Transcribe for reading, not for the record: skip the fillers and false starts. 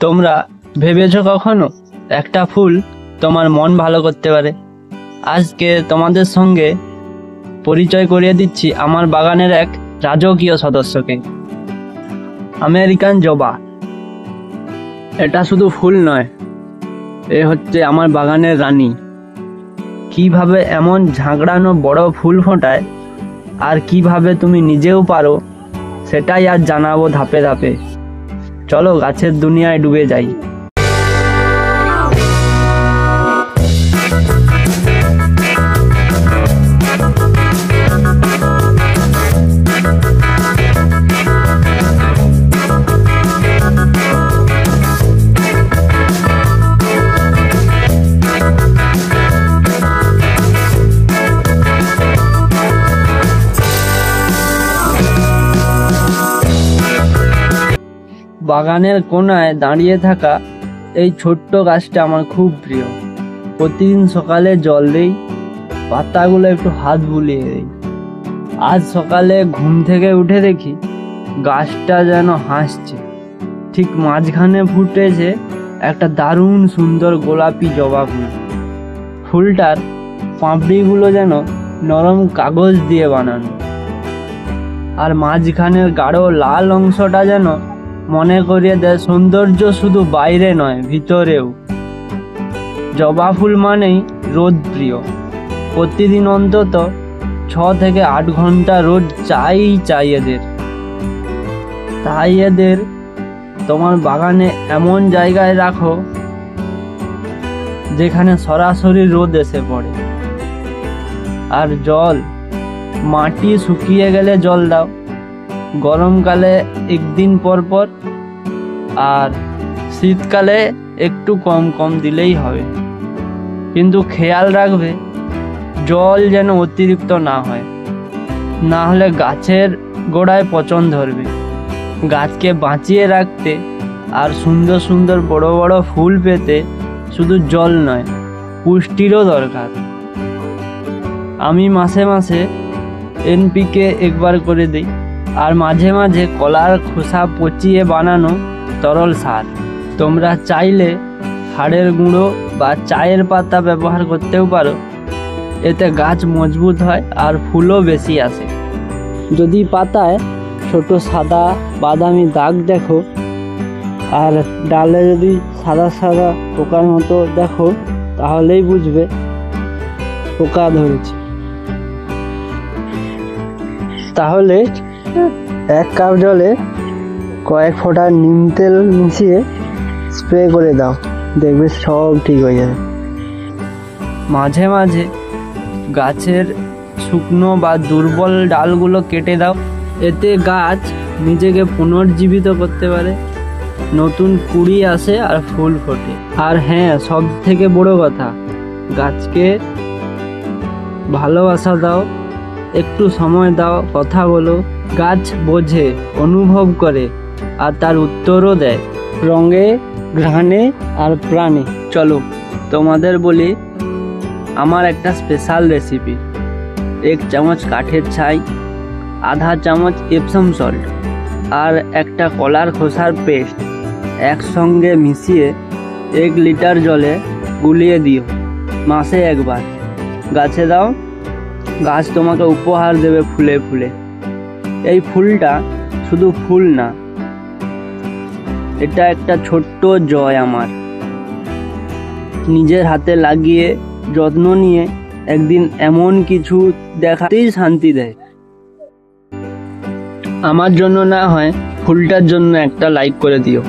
তোমরা ভেবেছো কখনো একটা ফুল তোমার মন ভালো করতে পারে? আজকে তোমাদের সঙ্গে পরিচয় করিয়ে দিচ্ছি আমার বাগানের এক রাজকীয় সদস্যকে, আমেরিকান জবা। এটা শুধু ফুল নয়, এ হচ্ছে আমার বাগানের রানী। কিভাবে এমন ঝাঁকড়ানো বড় ফুল ফোটায় আর কিভাবে তুমি নিজেও পারো, সেটাই আজ জানাবো ধাপে ধাপে। চলো গাছের দুনিয়ায় ডুবে যাই। বাগানের কোনায় দাঁড়িয়ে থাকা এই ছোট্ট গাছটা আমার খুব প্রিয়। প্রতিদিন সকালে জল দেই, পাতাগুলো একটু হাত বুলিয়ে দিই। আজ সকালে ঘুম থেকে উঠে দেখি গাছটা যেন হাসছে। ঠিক মাঝখানে ফুটেছে একটা দারুণ সুন্দর গোলাপি জবা ফুল। ফুলটার পাপড়িগুলো যেন নরম কাগজ দিয়ে বানানো, আর মাঝখানের গাঢ় লাল অংশটা যেন মনে করিয়ে দেয় সৌন্দর্য শুধু বাইরে নয়, ভিতরেও। জবা ফুল মানেই রোদ প্রিয়। প্রতিদিন অন্তত 6 থেকে 8 ঘন্টা রোদ চাই এদের। তাই এদের তোমার বাগানে এমন জায়গায় রাখো যেখানে সরাসরি রোদ এসে পড়ে। আর জল, মাটি শুকিয়ে গেলে জল দাও, গরমকালে একদিন পর পর, আর শীতকালে একটু কম কম দিলেই হবে। কিন্তু খেয়াল রাখবে জল যেন অতিরিক্ত না হয়, না হলে গাছের গোড়ায় পচন ধরবে। গাছকে বাঁচিয়ে রাখতে আর সুন্দর সুন্দর বড় বড় ফুল পেতে শুধু জল নয়, পুষ্টিরও দরকার। আমি মাসে মাসে NPK একবার করে দিই, আর মাঝে মাঝে কলার খোসা পচিয়ে বানানো তরল সার। তোমরা চাইলে হাড়ের গুঁড়ো বা চায়ের পাতা ব্যবহার করতেও পারো। এতে গাছ মজবুত হয় আর ফুলও বেশি আসে। যদি পাতায় ছোট সাদা বাদামি দাগ দেখো, আর ডালে যদি সাদা সাদা পোকার মতো দেখো, তাহলেই বুঝবে পোকা ধরেছে। তাহলে 1 কাপ জলে কয়েক ফোঁটা নিম তেল মিশিয়ে স্প্রে করে দাও, দেখবে সব ঠিক হয়ে যাবে। মাঝে মাঝে গাছের শুকনো বা দুর্বল ডালগুলো কেটে দাও, এতে গাছ নিজেকে পুনর্জীবিত করতে পারে, নতুন কুঁড়ি আসে আর ফুল ফোটে। আর হ্যাঁ, সব থেকে বড় কথা, গাছকে ভালোবাসা দাও, একটু সময় দাও, কথা বলো। গাছ বোঝে, অনুভব করে, আর তার উত্তরও দেয় রঙে, ঘ্রাণে আর প্রাণে। চলো তোমাদের বলি আমার একটা স্পেশাল রেসিপি। 1 চামচ কাঠের ছাই, আধা চামচ এপসম সল্ট আর একটা কলার খোসার পেস্ট একসঙ্গে মিশিয়ে 1 লিটার জলে গুলিয়ে দিও। মাসে একবার গাছে দাও, গাছ তোমাকে উপহার দেবে ফুলে ফুলে। এই ফুলটা শুধু ফুল না, এটা একটা ছোট্ট জয় আমার। নিজের হাতে লাগিয়ে যত্ন নিয়ে একদিন এমন কিছু দেখাতেই শান্তি দেয়। আমার জন্য না হয় ফুলটার জন্য একটা লাইক করে দিও।